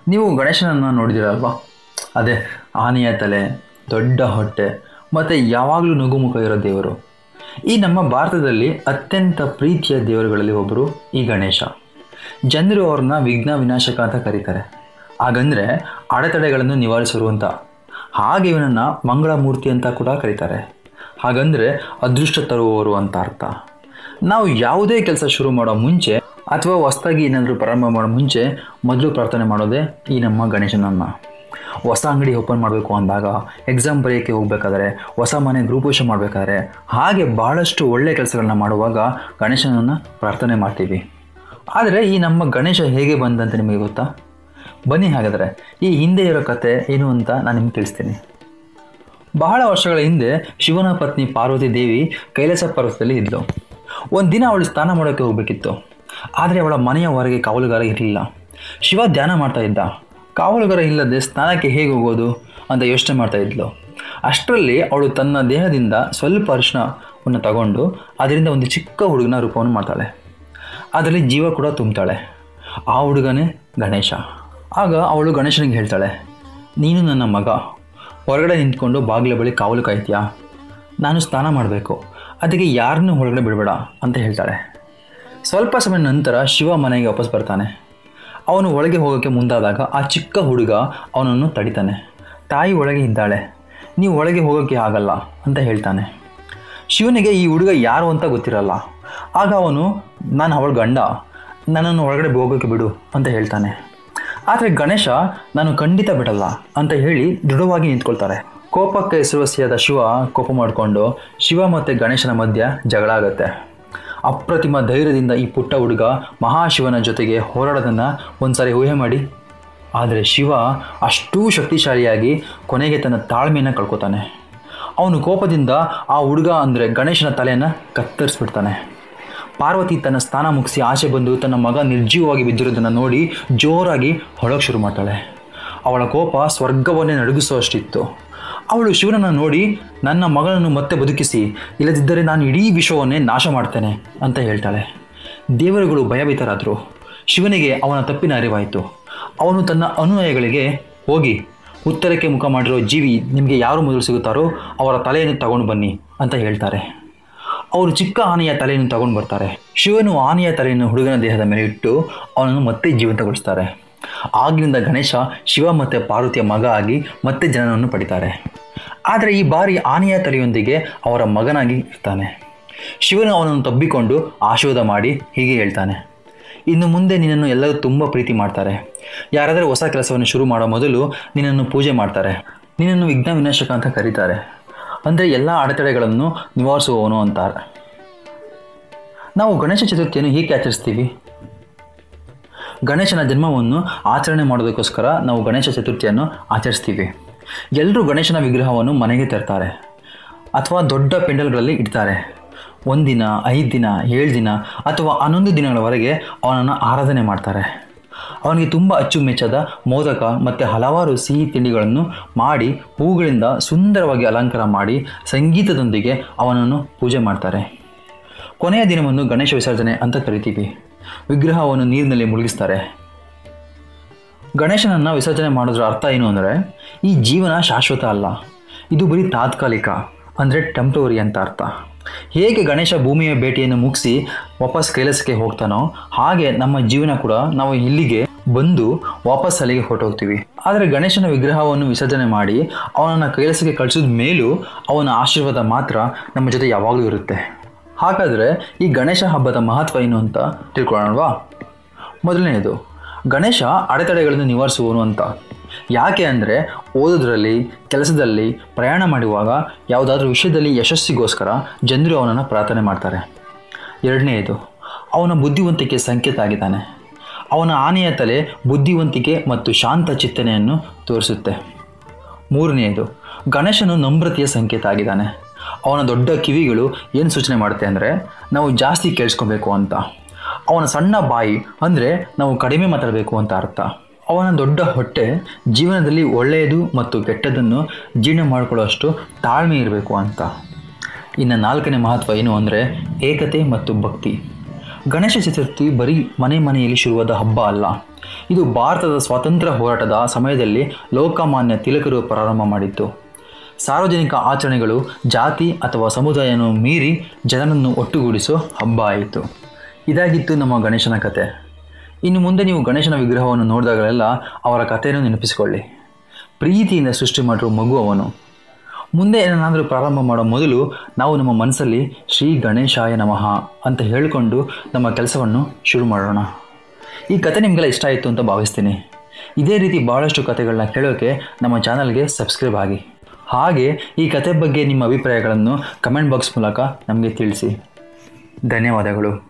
ನೀವು ಗಣೇಶನನ್ನು ನೋಡಿದಿರಲ್ವಾ? ಅದೇ ಆನೆಯ ತಲೆ, ದೊಡ್ಡ ಹೊಟ್ಟೆ ಮತ್ತು ಯಾವಾಗಲೂ ನಗುಮುಖ ಇರೋ ದೇವರು. ಈ ನಮ್ಮ ಭಾರತದಲ್ಲಿ ಅತ್ಯಂತ ಪ್ರೀತಿಯ ದೇವರುಗಳಲ್ಲಿ ಒಬ್ಬರು ಈ ಗಣೇಶ. ಜನರು ಅವ್ರನ್ನ ವಿಘ್ನ ವಿನಾಶಕ ಅಂತ ಕರೀತಾರೆ. ಹಾಗಂದರೆ ಅಡೆತಡೆಗಳನ್ನು ನಿವಾರಿಸರು ಅಂತ. ಹಾಗೆ ಇವನನ್ನು ಮಂಗಳಮೂರ್ತಿ ಅಂತ ಕೂಡ ಕರೀತಾರೆ. ಹಾಗಂದರೆ ಅದೃಷ್ಟ ತರುವವರು ಅಂತ ಅರ್ಥ. ನಾವು ಯಾವುದೇ ಕೆಲಸ ಶುರು ಮಾಡೋ ಮುಂಚೆ ಅಥವಾ ಹೊಸದಾಗಿ ಏನಾದರೂ ಪ್ರಾರಂಭ ಮಾಡೋ ಮುಂಚೆ ಮೊದಲು ಪ್ರಾರ್ಥನೆ ಮಾಡೋದೇ ಈ ನಮ್ಮ ಗಣೇಶನನ್ನು. ಹೊಸ ಅಂಗಡಿ ಓಪನ್ ಮಾಡಬೇಕು ಅಂದಾಗ, ಎಕ್ಸಾಮ್ ಬರೆಯೋಕ್ಕೆ ಹೋಗಬೇಕಾದ್ರೆ, ಹೊಸ ಮನೆ ಗೃಹಪ್ರವೇಶ ಮಾಡಬೇಕಾದ್ರೆ, ಹಾಗೆ ಭಾಳಷ್ಟು ಒಳ್ಳೆಯ ಕೆಲಸಗಳನ್ನ ಮಾಡುವಾಗ ಗಣೇಶನನ್ನು ಪ್ರಾರ್ಥನೆ ಮಾಡ್ತೀವಿ. ಆದರೆ ಈ ನಮ್ಮ ಗಣೇಶ ಹೇಗೆ ಬಂದಂತ ನಿಮಗೆ ಗೊತ್ತಾ? ಬನ್ನಿ ಹಾಗಾದರೆ ಈ ಹಿಂದೆ ಇರೋ ಕತೆ ಏನು ಅಂತ ನಾನು ನಿಮ್ಗೆ ತಿಳಿಸ್ತೀನಿ. ಬಹಳ ವರ್ಷಗಳ ಹಿಂದೆ ಶಿವನ ಪತ್ನಿ ಪಾರ್ವತಿ ದೇವಿ ಕೈಲಾಸ ಪರ್ವತದಲ್ಲಿ ಇದ್ಲು. ಒಂದು ದಿನ ಅವಳು ಸ್ನಾನ ಮಾಡೋಕ್ಕೆ ಹೋಗಬೇಕಿತ್ತು. ಆದರೆ ಅವಳ ಮನೆಯ ಹೊರಗೆ ಕಾವಲುಗಾರ ಇರಲಿಲ್ಲ. ಶಿವ ಧ್ಯಾನ ಮಾಡ್ತಾ ಇದ್ದ. ಕಾವಲುಗಾರ ಇಲ್ಲದೆ ಸ್ನಾನಕ್ಕೆ ಹೇಗೆ ಹೋಗೋದು ಅಂತ ಯೋಚನೆ ಮಾಡ್ತಾ ಇದ್ಲು. ಅಷ್ಟರಲ್ಲಿ ಅವಳು ತನ್ನ ದೇಹದಿಂದ ಸ್ವಲ್ಪ ಅರಿಶಿಣವನ್ನು ತಗೊಂಡು ಅದರಿಂದ ಒಂದು ಚಿಕ್ಕ ಹುಡುಗನ ರೂಪವನ್ನು ಮಾಡ್ತಾಳೆ. ಅದರಲ್ಲಿ ಜೀವ ಕೂಡ ತುಂಬ್ತಾಳೆ. ಆ ಹುಡುಗನೇ ಗಣೇಶ. ಆಗ ಅವಳು ಗಣೇಶನಿಗೆ ಹೇಳ್ತಾಳೆ, ನೀನು ನನ್ನ ಮಗ, ಹೊರಗಡೆ ನಿಂತ್ಕೊಂಡು ಬಾಗಿಲ ಬಳಿ ಕಾವಲು ಕಾಯ್ತೀಯಾ? ನಾನು ಸ್ನಾನ ಮಾಡಬೇಕು, ಅದಕ್ಕೆ ಯಾರನ್ನೂ ಹೊರಗಡೆ ಬಿಡಬೇಡ ಅಂತ ಹೇಳ್ತಾಳೆ. ಸ್ವಲ್ಪ ಸಮಯ ನಂತರ ಶಿವ ಮನೆಗೆ ವಾಪಸ್ ಬರ್ತಾನೆ. ಅವನು ಒಳಗೆ ಹೋಗೋಕ್ಕೆ ಮುಂದಾದಾಗ ಆ ಚಿಕ್ಕ ಹುಡುಗ ಅವನನ್ನು ತಡಿತಾನೆ. ತಾಯಿ ಒಳಗೆ ಇದ್ದಾಳೆ, ನೀವು ಒಳಗೆ ಹೋಗೋಕ್ಕೆ ಆಗಲ್ಲ ಅಂತ ಹೇಳ್ತಾನೆ. ಶಿವನಿಗೆ ಈ ಹುಡುಗ ಯಾರು ಅಂತ ಗೊತ್ತಿರಲ್ಲ. ಆಗ ಅವನು, ನಾನು ಅವಳ ಗಂಡ, ನನ್ನನ್ನು ಒಳಗಡೆ ಹೋಗೋಕ್ಕೆ ಬಿಡು ಅಂತ ಹೇಳ್ತಾನೆ. ಆದರೆ ಗಣೇಶ, ನಾನು ಖಂಡಿತ ಬಿಡಲ್ಲ ಅಂತ ಹೇಳಿ ದೃಢವಾಗಿ ನಿಂತ್ಕೊಳ್ತಾರೆ. ಕೋಪಕ್ಕೆ ಹೆಸರುವಾಸಿಯಾದ ಶಿವ ಕೋಪ ಮಾಡಿಕೊಂಡು ಶಿವ ಮತ್ತು ಗಣೇಶನ ಮಧ್ಯೆ ಜಗಳ ಆಗುತ್ತೆ. ಅಪ್ರತಿಮ ಧೈರ್ಯದಿಂದ ಈ ಪುಟ್ಟ ಹುಡುಗ ಮಹಾಶಿವನ ಜೊತೆಗೆ ಹೋರಾಡೋದನ್ನು ಒಂದ್ಸಾರಿ ಊಹೆ ಮಾಡಿ. ಆದರೆ ಶಿವ ಅಷ್ಟೂ ಶಕ್ತಿಶಾಲಿಯಾಗಿ ಕೊನೆಗೆ ತನ್ನ ತಾಳ್ಮೆಯನ್ನು ಕಳ್ಕೊತಾನೆ. ಅವನು ಕೋಪದಿಂದ ಆ ಹುಡುಗ ಅಂದರೆ ಗಣೇಶನ ತಲೆಯನ್ನು ಕತ್ತರಿಸ್ಬಿಡ್ತಾನೆ. ಪಾರ್ವತಿ ತನ್ನ ಸ್ನಾನ ಮುಗಿಸಿ ಆಚೆ ಬಂದು ತನ್ನ ಮಗ ನಿರ್ಜೀವವಾಗಿ ಬಿದ್ದಿರೋದನ್ನು ನೋಡಿ ಜೋರಾಗಿ ಹೊಳೋಕ್ಕೆ ಶುರು ಮಾಡ್ತಾಳೆ. ಅವಳ ಕೋಪ ಸ್ವರ್ಗವನ್ನೇ ನಡುಗಿಸುವಷ್ಟಿತ್ತು. ಅವಳು ಶಿವನನ್ನು ನೋಡಿ, ನನ್ನ ಮಗನನ್ನು ಮತ್ತೆ ಬದುಕಿಸಿ, ಇಲ್ಲದಿದ್ದರೆ ನಾನು ಇಡೀ ವಿಶ್ವವನ್ನೇ ನಾಶ ಮಾಡ್ತೇನೆ ಅಂತ ಹೇಳ್ತಾಳೆ. ದೇವರುಗಳು ಭಯಭೀತರಾದರು. ಶಿವನಿಗೆ ಅವನ ತಪ್ಪಿನ ಅರಿವಾಯಿತು. ಅವನು ತನ್ನ ಅನುಯಾಯಿಗಳಿಗೆ, ಹೋಗಿ ಉತ್ತರಕ್ಕೆ ಮುಖ ಮಾಡಿರೋ ಜೀವಿ ನಿಮಗೆ ಯಾರು ಮೊದಲು ಸಿಗುತ್ತಾರೋ ಅವರ ತಲೆಯನ್ನು ತಗೊಂಡು ಬನ್ನಿ ಅಂತ ಹೇಳ್ತಾರೆ. ಅವರು ಚಿಕ್ಕ ಆನೆಯ ತಲೆಯನ್ನು ತಗೊಂಡು ಬರ್ತಾರೆ. ಶಿವನು ಆನೆಯ ತಲೆಯನ್ನು ಹುಡುಗನ ದೇಹದ ಮೇಲೆ ಇಟ್ಟು ಅವನನ್ನು ಮತ್ತೆ ಜೀವಂತಗೊಳಿಸ್ತಾರೆ. ಆಗಿನಿಂದ ಗಣೇಶ ಶಿವ ಮತ್ತು ಪಾರ್ವತಿಯ ಮಗ ಆಗಿ ಮತ್ತೆ ಜನನವನ್ನು ಪಡಿತಾರೆ. ಆದರೆ ಈ ಬಾರಿ ಆನೆಯ ತಲೆಯೊಂದಿಗೆ ಅವರ ಮಗನಾಗಿ ಇರ್ತಾನೆ. ಶಿವನು ಅವನನ್ನು ತಬ್ಬಿಕೊಂಡು ಆಶೀರ್ವಾದ ಮಾಡಿ ಹೀಗೆ ಹೇಳ್ತಾನೆ, ಇನ್ನು ಮುಂದೆ ನಿನ್ನನ್ನು ಎಲ್ಲರೂ ತುಂಬ ಪ್ರೀತಿ ಮಾಡ್ತಾರೆ. ಯಾರಾದರೂ ಹೊಸ ಕೆಲಸವನ್ನು ಶುರು ಮಾಡೋ ಮೊದಲು ನಿನ್ನನ್ನು ಪೂಜೆ ಮಾಡ್ತಾರೆ. ನಿನ್ನನ್ನು ವಿಘ್ನ ವಿನಾಶಕ ಅಂತ ಕರೀತಾರೆ. ಅಂದರೆ ಎಲ್ಲ ಅಡೆತಡೆಗಳನ್ನು ನಿವಾರಿಸುವವನು ಅಂತಾರೆ. ನಾವು ಗಣೇಶ ಚತುರ್ಥಿಯನ್ನು ಹೇಗೆ ಆಚರಿಸ್ತೀವಿ? ಗಣೇಶನ ಜನ್ಮವನ್ನು ಆಚರಣೆ ಮಾಡೋದಕ್ಕೋಸ್ಕರ ನಾವು ಗಣೇಶ ಚತುರ್ಥಿಯನ್ನು ಆಚರಿಸ್ತೀವಿ. ಎಲ್ಲರೂ ಗಣೇಶನ ವಿಗ್ರಹವನ್ನು ಮನೆಗೆ ತರ್ತಾರೆ ಅಥವಾ ದೊಡ್ಡ ಪೆಂಡಲ್ಗಳಲ್ಲಿ ಇಡ್ತಾರೆ. 1 ದಿನ, 5 ದಿನ, 7 ದಿನ ಅಥವಾ 11 ದಿನಗಳವರೆಗೆ ಅವನನ್ನು ಆರಾಧನೆ ಮಾಡ್ತಾರೆ. ಅವನಿಗೆ ತುಂಬ ಅಚ್ಚುಮೆಚ್ಚಾದ ಮೋದಕ ಮತ್ತು ಹಲವಾರು ಸಿಹಿ ತಿಂಡಿಗಳನ್ನು ಮಾಡಿ ಹೂಗಳಿಂದ ಸುಂದರವಾಗಿ ಅಲಂಕಾರ ಮಾಡಿ ಸಂಗೀತದೊಂದಿಗೆ ಅವನನ್ನು ಪೂಜೆ ಮಾಡ್ತಾರೆ. ಕೊನೆಯ ದಿನವನ್ನು ಗಣೇಶ ವಿಸರ್ಜನೆ ಅಂತ ಕರಿತೀವಿ. ವಿಗ್ರಹವನ್ನು ನೀರಿನಲ್ಲಿ ಮುಳುಗಿಸ್ತಾರೆ. ಗಣೇಶನನ್ನು ವಿಸರ್ಜನೆ ಮಾಡೋದ್ರ ಅರ್ಥ ಏನು ಅಂದರೆ, ಈ ಜೀವನ ಶಾಶ್ವತ ಅಲ್ಲ, ಇದು ಬರೀ ತಾತ್ಕಾಲಿಕ, ಅಂದರೆ ಟೆಂಪ್ರವರಿ ಅಂತ ಅರ್ಥ. ಹೇಗೆ ಗಣೇಶ ಭೂಮಿಯ ಭೇಟಿಯನ್ನು ಮುಗಿಸಿ ವಾಪಸ್ ಕೈಲಾಸಕ್ಕೆ ಹೋಗ್ತಾನೋ ಹಾಗೆ ನಮ್ಮ ಜೀವನ ಕೂಡ ನಾವು ಇಲ್ಲಿಗೆ ಬಂದು ವಾಪಸ್ ಅಲ್ಲಿಗೆ ಹೊರಟೋಗ್ತೀವಿ. ಆದರೆ ಗಣೇಶನ ವಿಗ್ರಹವನ್ನು ವಿಸರ್ಜನೆ ಮಾಡಿ ಅವನನ್ನು ಕೈಲಾಸಕ್ಕೆ ಕಳಿಸಿದ ಮೇಲೂ ಅವನ ಆಶೀರ್ವಾದ ಮಾತ್ರ ನಮ್ಮ ಜೊತೆ ಯಾವಾಗಲೂ ಇರುತ್ತೆ. ಹಾಗಾದರೆ ಈ ಗಣೇಶ ಹಬ್ಬದ ಮಹತ್ವ ಏನು ಅಂತ ತಿಳ್ಕೊಳ್ಳೋಣವಾ? ಮೊದಲನೆಯದು, ಗಣೇಶ ಅಡೆತಡೆಗಳನ್ನು ನಿವಾರಿಸುವನು ಅಂತ. ಯಾಕೆ ಅಂದರೆ ಓದೋದ್ರಲ್ಲಿ, ಕೆಲಸದಲ್ಲಿ, ಪ್ರಯಾಣ ಮಾಡುವಾಗ ಯಾವುದಾದ್ರೂ ವಿಷಯದಲ್ಲಿ ಯಶಸ್ಸಿಗೋಸ್ಕರ ಜನರು ಅವನನ್ನು ಪ್ರಾರ್ಥನೆ ಮಾಡ್ತಾರೆ. ಎರಡನೆಯದು, ಅವನ ಬುದ್ಧಿವಂತಿಕೆ ಸಂಕೇತ ಆಗಿದ್ದಾನೆ. ಅವನ ಆನೆಯ ತಲೆ ಬುದ್ಧಿವಂತಿಕೆ ಮತ್ತು ಶಾಂತ ಚಿಂತನೆಯನ್ನು ತೋರಿಸುತ್ತೆ. ಮೂರನೆಯದು, ಗಣೇಶನು ನಮ್ರತೆಯ ಸಂಕೇತ ಆಗಿದ್ದಾನೆ. ಅವನ ದೊಡ್ಡ ಕಿವಿಗಳು ಏನು ಸೂಚನೆ ಮಾಡುತ್ತೆ ಅಂದರೆ ನಾವು ಜಾಸ್ತಿ ಕೇಳಿಸ್ಕೋಬೇಕು ಅಂತ. ಅವನ ಸಣ್ಣ ಬಾಯಿ ಅಂದರೆ ನಾವು ಕಡಿಮೆ ಮಾತಾಡಬೇಕು ಅಂತ ಅರ್ಥ. ಅವನ ದೊಡ್ಡ ಹೊಟ್ಟೆ ಜೀವನದಲ್ಲಿ ಒಳ್ಳೆಯದು ಮತ್ತು ಕೆಟ್ಟದ್ದನ್ನು ಜೀರ್ಣ ಮಾಡಿಕೊಳ್ಳುವಷ್ಟು ತಾಳ್ಮೆ ಇರಬೇಕು ಅಂತ. ಇನ್ನು ನಾಲ್ಕನೇ ಮಹತ್ವ ಏನು ಅಂದರೆ ಏಕತೆ ಮತ್ತು ಭಕ್ತಿ. ಗಣೇಶ ಚತುರ್ಥಿ ಬರೀ ಮನೆಯಲ್ಲಿ ಶುರುವಾದ ಹಬ್ಬ ಅಲ್ಲ, ಇದು ಭಾರತದ ಸ್ವಾತಂತ್ರ್ಯ ಹೋರಾಟದ ಸಮಯದಲ್ಲಿ ಲೋಕಮಾನ್ಯ ತಿಲಕರು ಪ್ರಾರಂಭ ಮಾಡಿತ್ತು. ಸಾರ್ವಜನಿಕ ಆಚರಣೆಗಳು ಜಾತಿ ಅಥವಾ ಸಮುದಾಯವನ್ನು ಮೀರಿ ಜನರನ್ನು ಒಟ್ಟುಗೂಡಿಸೋ ಹಬ್ಬ ಆಯಿತು. ಇದಾಗಿತ್ತು ನಮ್ಮ ಗಣೇಶನ ಕತೆ. ಇನ್ನು ಮುಂದೆ ನೀವು ಗಣೇಶನ ವಿಗ್ರಹವನ್ನು ನೋಡಿದಾಗಲೆಲ್ಲ ಅವರ ಕಥೆಯನ್ನು ನೆನಪಿಸಿಕೊಳ್ಳಿ. ಪ್ರೀತಿಯಿಂದ ಸೃಷ್ಟಿ ಮಾಡಿರೋ ಮಗು ಅವನು. ಮುಂದೆ ಏನಾದರೂ ಪ್ರಾರಂಭ ಮಾಡೋ ಮೊದಲು ನಾವು ನಮ್ಮ ಮನಸ್ಸಲ್ಲಿ ಶ್ರೀ ಗಣೇಶಾಯ ನಮಃ ಅಂತ ಹೇಳಿಕೊಂಡು ನಮ್ಮ ಕೆಲಸವನ್ನು ಶುರು ಮಾಡೋಣ. ಈ ಕತೆ ನಿಮಗೆಲ್ಲ ಇಷ್ಟ ಆಯಿತು ಅಂತ ಭಾವಿಸ್ತೀನಿ. ಇದೇ ರೀತಿ ಭಾಳಷ್ಟು ಕತೆಗಳನ್ನ ಕೇಳೋಕ್ಕೆ ನಮ್ಮ ಚಾನಲ್ಗೆ ಸಬ್ಸ್ಕ್ರೈಬ್ ಆಗಿ. ಹಾಗೆ ಈ ಕತೆ ಬಗ್ಗೆ ನಿಮ್ಮ ಅಭಿಪ್ರಾಯಗಳನ್ನು ಕಮೆಂಟ್ ಬಾಕ್ಸ್ ಮೂಲಕ ನಮಗೆ ತಿಳಿಸಿ. ಧನ್ಯವಾದಗಳು.